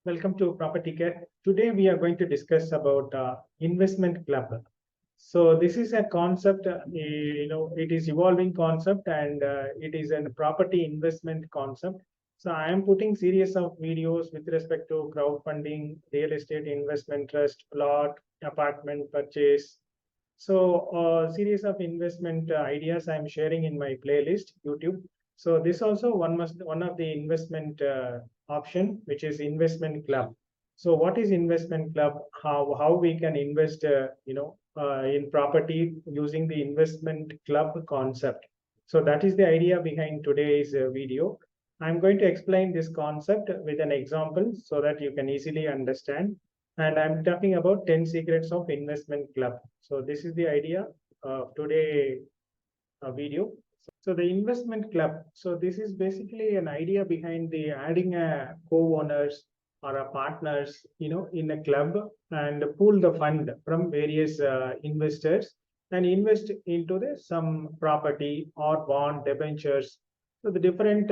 Welcome to Property Care. Today we are going to discuss about investment club. So this is a concept, it is evolving concept and it is a property investment concept. So I am putting series of videos with respect to crowdfunding, real estate investment trust, plot, apartment purchase. So series of investment ideas I am sharing in my playlist, YouTube. So this also one of the investment option, which is investment club. So what is investment club? How we can invest, in property using the investment club concept. So that is the idea behind today's video. I'm going to explain this concept with an example so that you can easily understand. And I'm talking about 10 secrets of investment club. So this is the idea of today video. So the investment club. So this is basically an idea behind the adding a co-owners or a partners, in a club and pool the fund from various investors and invest into the some property or bond debentures. So the different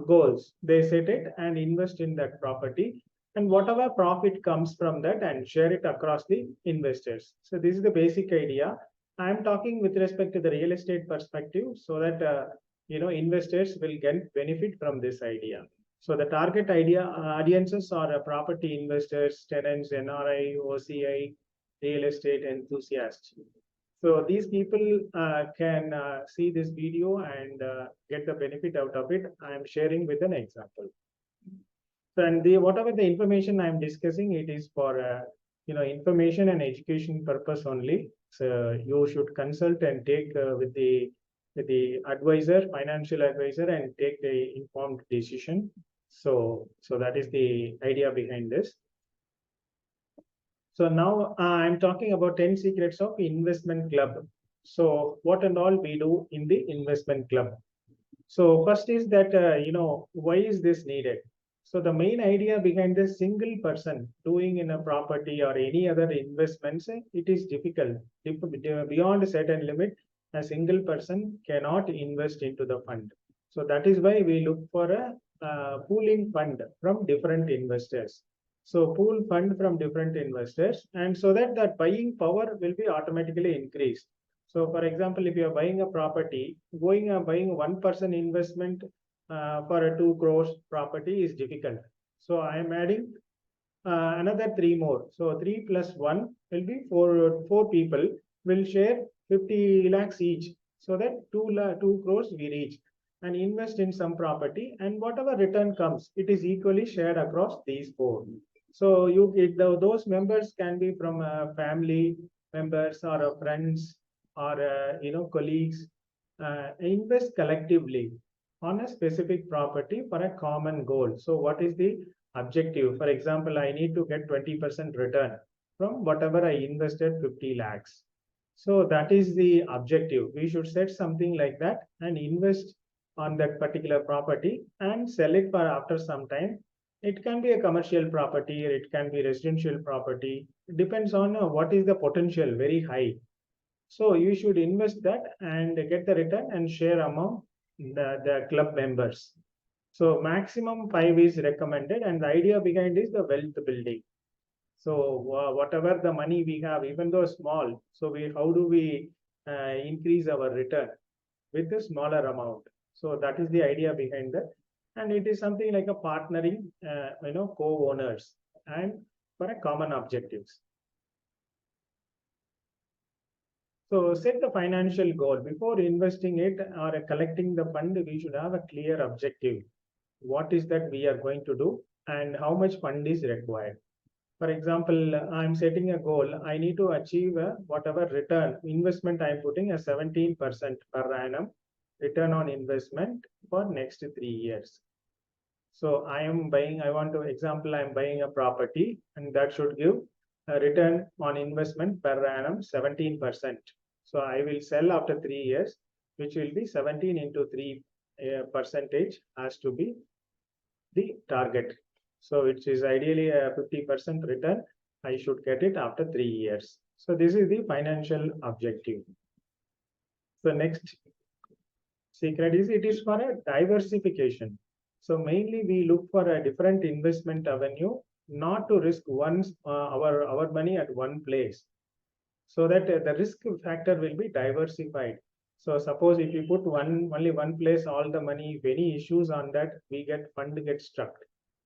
goals they set it and invest in that property, and whatever profit comes from that and share it across the investors. So this is the basic idea. I'm talking with respect to the real estate perspective so that investors will get benefit from this idea. So the target audiences are property investors, tenants, NRI, OCI, real estate enthusiasts. So these people can see this video and get the benefit out of it. I am sharing with an example. And whatever the information I'm discussing, it is for information and education purpose only. So you should consult and take with the advisor, financial advisor, and take the informed decision. So that is the idea behind this. So now I'm talking about 10 secrets of investment club. So what and all we do in the investment club. So first is that, why is this needed? So the main idea behind this single person doing in a property or any other investments, it is difficult. Beyond a certain limit, a single person cannot invest into the fund. So that is why we look for a pooling fund from different investors. So pool fund from different investors, and so that that buying power will be automatically increased. So for example, if you are buying a property, buying 1% investment for a 2 crores property is difficult. So I am adding another 3 more. So 3 plus 1 will be 4 people will share 50 lakhs each. So that 2 crores we reach and invest in some property, and whatever return comes, it is equally shared across these 4. So those members can be from family members or friends or colleagues, invest collectively on a specific property for a common goal. So what is the objective? For example, I need to get 20% return from whatever I invested 50 lakhs. So that is the objective. We should set something like that and invest on that particular property and sell it for after some time. It can be a commercial property or it can be residential property. It depends on what is the potential, very high. So you should invest that and get the return and share among the club members. So maximum 5 is recommended, and the idea behind is the wealth building. So whatever the money we have, even though small, so how do we increase our return with a smaller amount? So that is the idea behind that, and it is something like a partnering, co-owners and for a common objectives. So set the financial goal. Before investing it or collecting the fund, we should have a clear objective. What is that we are going to do and how much fund is required? For example, I'm setting a goal. I need to achieve whatever return investment I'm putting a 17% per annum return on investment for next 3 years. So I'm buying a property, and that should give a return on investment per annum 17%. So I will sell after 3 years, which will be 17 into 3 percentage has to be the target. So it is ideally a 50% return. I should get it after 3 years. So this is the financial objective. So next secret is it is for a diversification. So mainly we look for a different investment avenue, not to risk our money at one place, so that the risk factor will be diversified. So suppose if you put only one place all the money, if any issues on that, we get fund gets struck.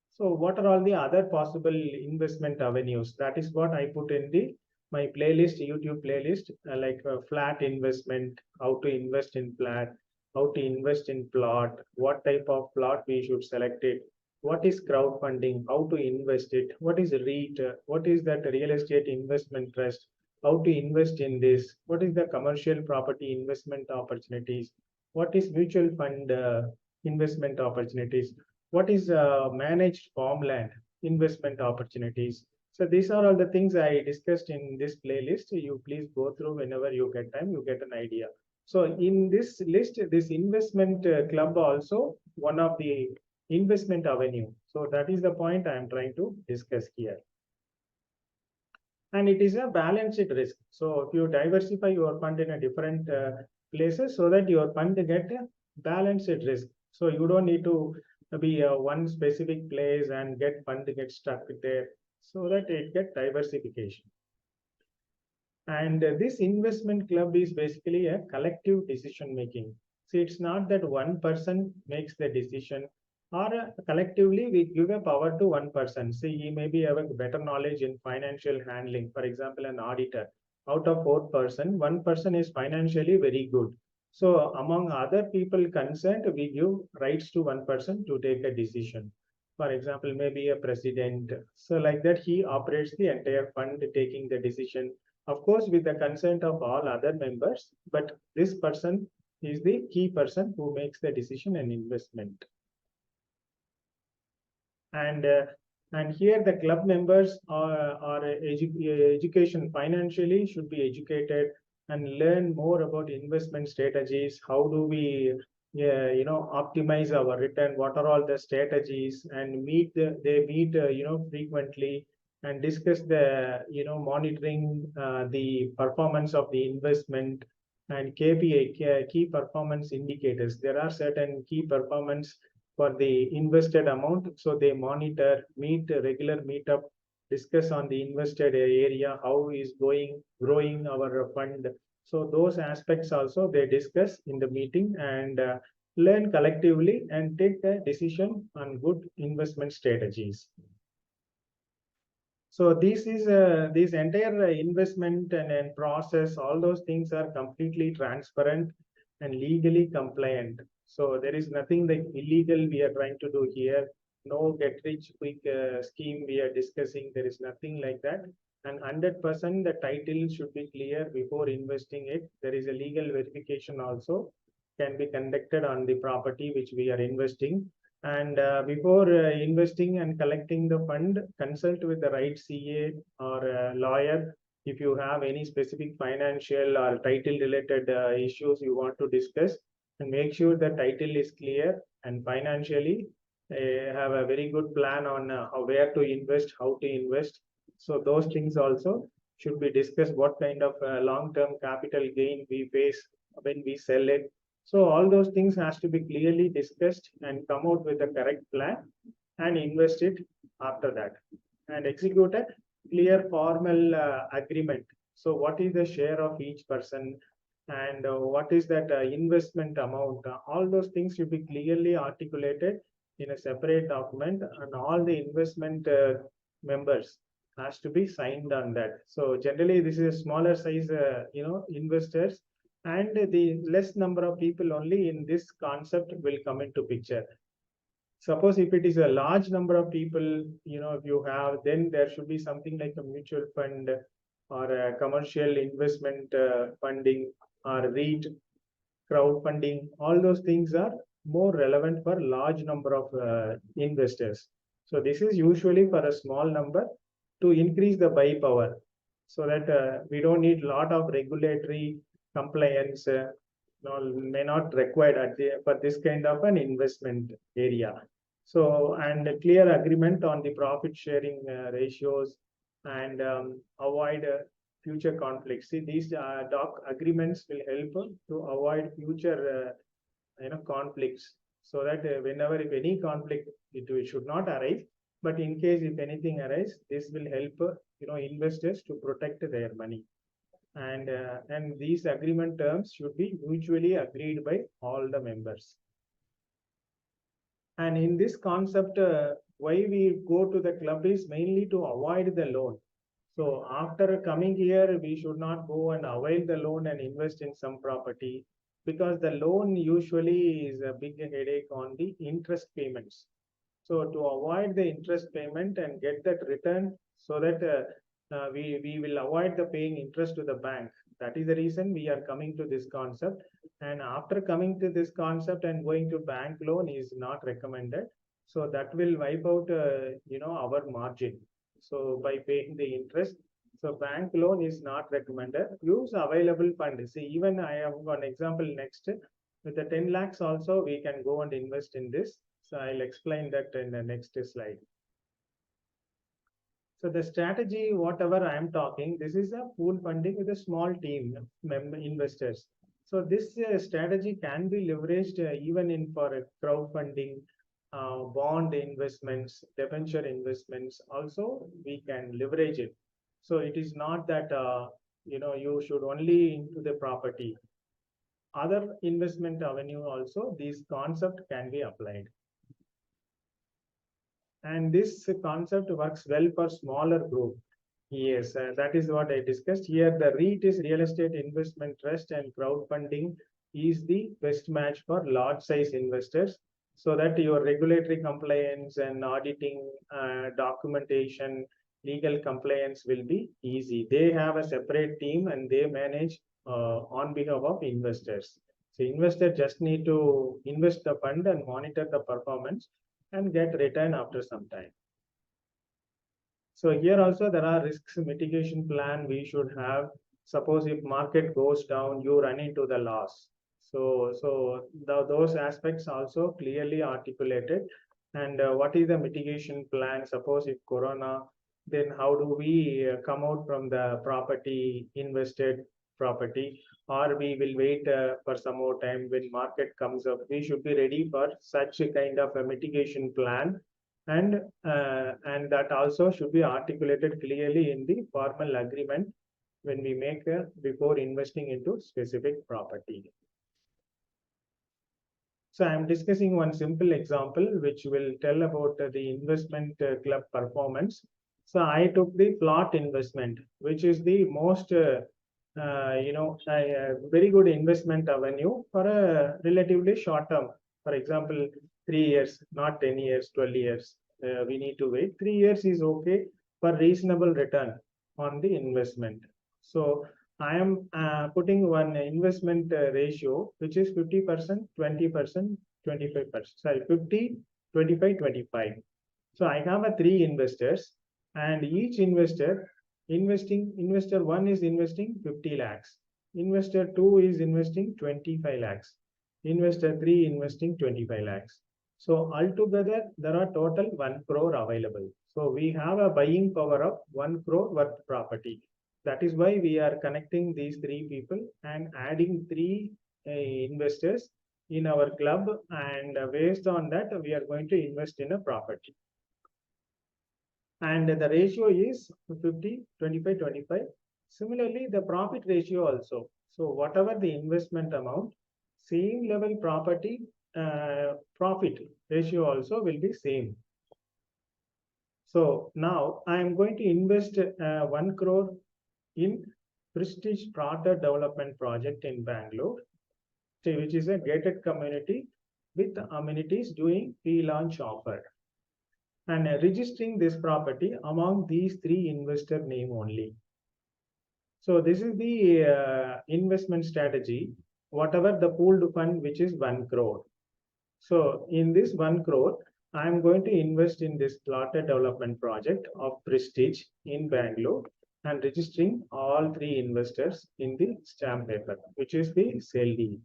So what are all the other possible investment avenues? That is what I put in the my playlist, YouTube playlist, like flat investment, how to invest in flat, how to invest in plot, what type of plot we should select it, what is crowdfunding, how to invest it, what is REIT, what is that real estate investment trust, how to invest in this, what is the commercial property investment opportunities, what is mutual fund investment opportunities, what is managed farmland investment opportunities. So these are all the things I discussed in this playlist. You please go through whenever you get time, you get an idea. So in this list, this investment club also one of the investment avenue. So that is the point I am trying to discuss here. And it is a balanced risk. So if you diversify your fund in a different places, so that your fund get a balanced risk. So you don't need to be one specific place and get fund get stuck there, so that it get diversification. And this investment club is basically a collective decision making. See, it's not that one person makes the decision, or collectively we give a power to one person. See, he maybe have a better knowledge in financial handling. For example, an auditor. Out of 4%, one person is financially very good. So among other people concerned, we give rights to one person to take a decision. For example, maybe a president. So like that, he operates the entire fund, taking the decision, of course with the consent of all other members, but this person is the key person who makes the decision and investment. And and here the club members are education financially should be educated and learn more about investment strategies. How do we optimize our return? What are all the strategies? And they meet frequently and discuss the monitoring the performance of the investment and KPI, key performance indicators. There are certain key performance for the invested amount. So they monitor, meet regular meetup, discuss on the invested area, how is growing our fund. So those aspects also they discuss in the meeting and learn collectively and take the decision on good investment strategies. So this entire investment and process, all those things are completely transparent and legally compliant. So there is nothing like illegal we are trying to do here. No get rich quick scheme we are discussing. There is nothing like that. And 100% the title should be clear before investing it. There is a legal verification also can be conducted on the property which we are investing. And before investing and collecting the fund, consult with the right CA or lawyer. If you have any specific financial or title related issues you want to discuss, and make sure the title is clear and financially have a very good plan on where to invest, how to invest. So those things also should be discussed. What kind of long-term capital gain we face when we sell it. So all those things has to be clearly discussed and come out with the correct plan and invest it after that and execute a clear formal agreement. So what is the share of each person and what is that investment amount? All those things should be clearly articulated in a separate document, and all the investment members has to be signed on that. So generally this is a smaller size investors, and the less number of people only in this concept will come into picture. Suppose if it is a large number of people, if you have, then there should be something like a mutual fund or a commercial investment funding or REIT, crowdfunding. All those things are more relevant for large number of investors. So this is usually for a small number to increase the buy power, so that we don't need a lot of regulatory compliance may not required for this kind of an investment area. So, and a clear agreement on the profit sharing ratios and avoid future conflicts. See, these doc agreements will help to avoid future conflicts. so that whenever if any conflict, it should not arise. But in case if anything arises, this will help investors to protect their money. And these agreement terms should be mutually agreed by all the members. And in this concept, why we go to the club is mainly to avoid the loan. So after coming here, we should not go and avail the loan and invest in some property, because the loan usually is a big headache on the interest payments. So to avoid the interest payment and get that return, so that we will avoid the paying interest to the bank. That is the reason we are coming to this concept. And after coming to this concept and going to bank loan is not recommended. So that will wipe out our margin. So by paying the interest, so bank loan is not recommended. Use available fund. See, even I have one example next. With the 10 lakhs also, we can go and invest in this. So I'll explain that in the next slide. So the strategy, whatever I am talking, this is a pool funding with a small team investors. So this strategy can be leveraged even in for crowdfunding, bond investments, debenture investments. Also, we can leverage it. So it is not that you should only into the property. Other investment avenue also, this concept can be applied. And this concept works well for smaller group. Yes, that is what I discussed here. The REIT is real estate investment trust, and crowdfunding is the best match for large size investors, so that your regulatory compliance and auditing, documentation, legal compliance will be easy. They have a separate team and they manage on behalf of investors. So investor just need to invest the fund and monitor the performance and get return after some time. So here also there are risks mitigation plan we should have. Suppose if market goes down, you run into the loss. So those aspects also clearly articulated. And what is the mitigation plan? Suppose if Corona, then how do we come out from the property, invested property, or we will wait for some more time when market comes up. We should be ready for such a kind of a mitigation plan, and that also should be articulated clearly in the formal agreement when we make before investing into specific property. So I am discussing one simple example which will tell about the investment club performance. So I took the plot investment, which is the most very good investment avenue for a relatively short term. For example, 3 years, not 10 years, 12 years. We need to wait. 3 years is okay for reasonable return on the investment. So I am putting one investment ratio, which is 50%, 20%, 25%. Sorry, 50, 25, 25. So I have a 3 investors, and each investor one is investing 50 lakhs. Investor 2 is investing 25 lakhs. Investor 3 investing 25 lakhs. So altogether, there are total 1 crore available. So we have a buying power of 1 crore worth property. That is why we are connecting these 3 people and adding 3 investors in our club. And based on that, we are going to invest in a property. And the ratio is 50, 25, 25. Similarly, the profit ratio also. So whatever the investment amount, same level property profit ratio also will be same. So now I am going to invest 1 crore in Prestige Strata Development Project in Bangalore, which is a gated community with amenities doing pre-launch offer, and registering this property among these 3 investor name only. So this is the investment strategy, whatever the pooled fund, which is 1 crore. So in this 1 crore, I am going to invest in this plotted development project of Prestige in Bangalore, and registering all 3 investors in the stamp paper, which is the sale deed.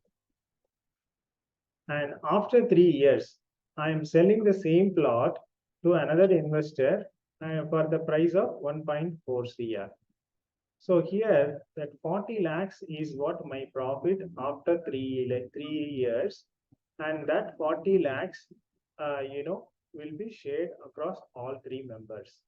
And after 3 years, I am selling the same plot to another investor for the price of 1.4 crore. So here that 40 lakhs is what my profit after 3 years. and that 40 lakhs, will be shared across all three members.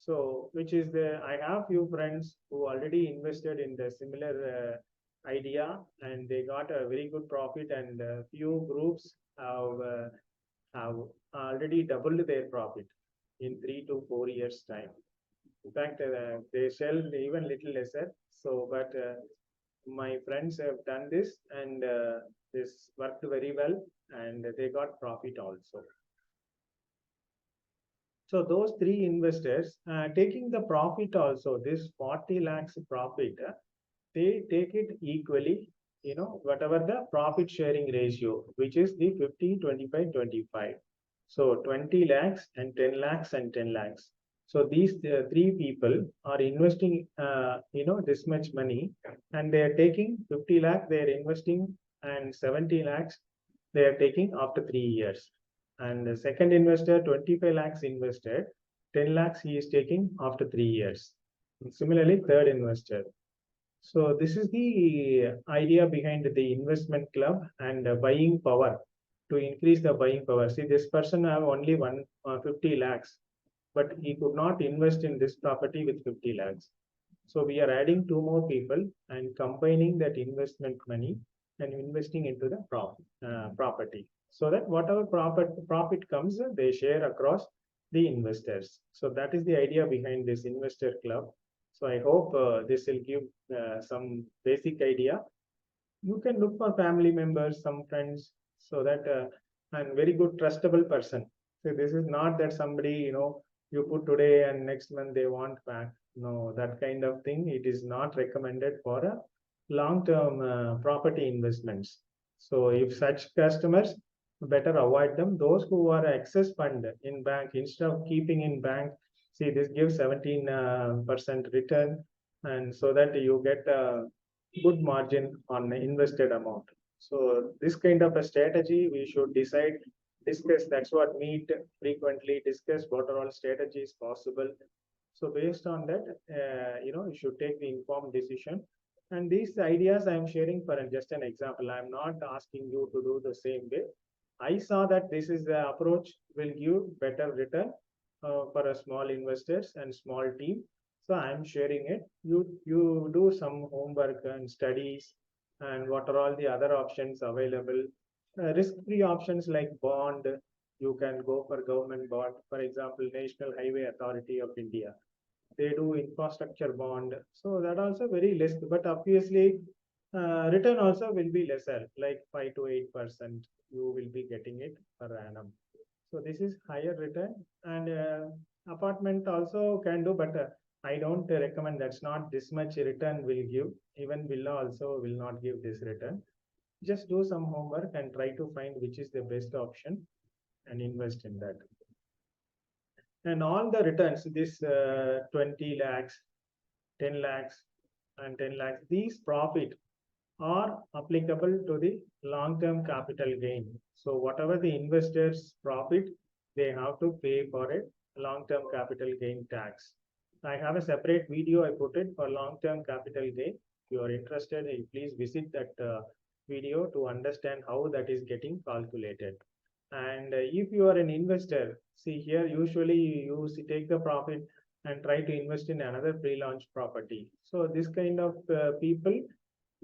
So, which is I have few friends who already invested in the similar idea, and they got a very good profit, and few groups have already doubled their profit in 3 to 4 years time. In fact, they sell even little lesser. So, but my friends have done this, and this worked very well, and they got profit also. So those three investors taking the profit also, this 40 lakhs profit, they take it equally, whatever the profit sharing ratio, which is the 50, 25, 25. So 20 lakhs and 10 lakhs and 10 lakhs. So these three people are investing, this much money, and they are taking 50 lakhs, they are investing, and 70 lakhs they are taking after 3 years. And the second investor, 25 lakhs invested, 10 lakhs he is taking after 3 years. And similarly, third investor. So this is the idea behind the investment club and buying power, to increase the buying power. See, this person have only 50 lakhs, but he could not invest in this property with 50 lakhs. So we are adding two more people and combining that investment money and investing into the property, so that whatever profit comes, they share across the investors. So that is the idea behind this investor club. So I hope this will give some basic idea. You can look for family members, some friends, so that and very good trustable person. So this is not that somebody, you put today and next month they want back. No, that kind of thing, it is not recommended for a long-term property investments. So if such customers, better avoid them. Those who are excess fund in bank, instead of keeping in bank, see, this gives 17% return, and so that you get good margin on the invested amount. So this kind of a strategy we should discuss. That's what meet frequently, discuss what are all strategies possible. So based on that, you should take the informed decision. And these ideas I'm sharing for just an example. I'm not asking you to do the same way. I saw that this is the approach will give better return for a small investors and small team. So I'm sharing it. You do some homework and studies, and what are all the other options available. Risk-free options like bond, you can go for government bond. For example, National Highway Authority of India, they do infrastructure bond. So that also very less, but obviously return also will be lesser, like 5 to 8% you will be getting it per annum. So this is higher return, and apartment also can do, but I don't recommend. That's not this much return will give. Even villa also will not give this return. Just do some homework and try to find which is the best option and invest in that. And all the returns, this 20 lakhs, 10 lakhs, and 10 lakhs, these profit are applicable to the long-term capital gain. So whatever the investors profit, they have to pay for it long-term capital gain tax. I have a separate video I put it for long-term capital gain. If you are interested, please visit that video to understand how that is getting calculated. And if you are an investor, see here, usually you take the profit and try to invest in another pre-launch property. So this kind of people,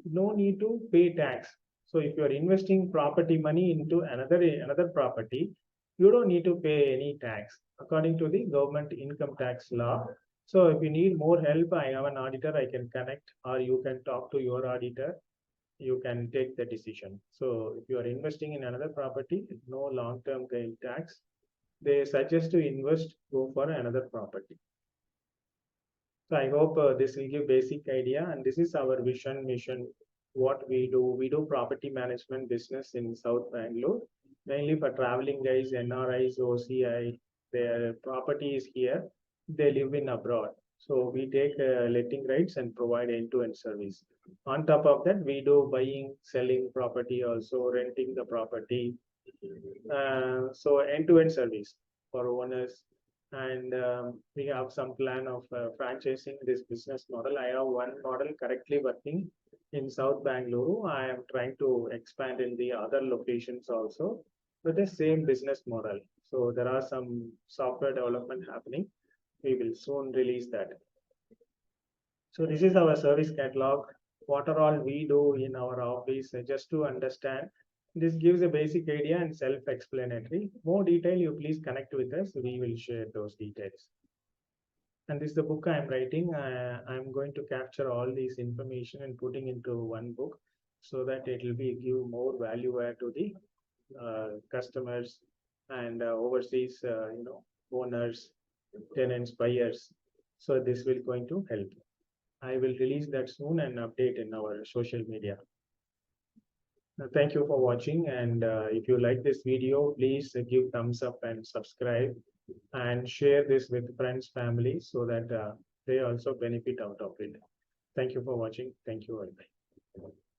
no need to pay tax. So if you are investing property money into another property, you don't need to pay any tax according to the government income tax law. So if you need more help, I have an auditor I can connect, or you can talk to your auditor. You can take the decision. So if you are investing in another property, no long-term gain tax. They suggest to go for another property. So I hope this will give basic idea, and this is our vision, mission, what we do. We do property management business in South Bangalore, mainly for traveling guys, NRIs, OCI, their property is here, they live in abroad. So we take letting rights and provide end-to-end service. On top of that, we do buying, selling property, also renting the property. So end-to-end service for owners, and we have some plan of franchising this business model. I have one model currently working in South Bangalore. I am trying to expand in the other locations also with the same business model. So there are some software development happening. We will soon release that. So this is our service catalog. What are all we do in our office, just to understand. This gives a basic idea and self-explanatory. More detail, you please connect with us. We will share those details. And this is the book I'm writing. I'm going to capture all these information and putting into one book so that it will be give more value add to the customers and overseas, owners, tenants, buyers. So this will going to help. I will release that soon and update in our social media. Thank you for watching, and if you like this video, please give thumbs up and subscribe and share this with friends, family, so that they also benefit out of it. Thank you for watching. Thank you.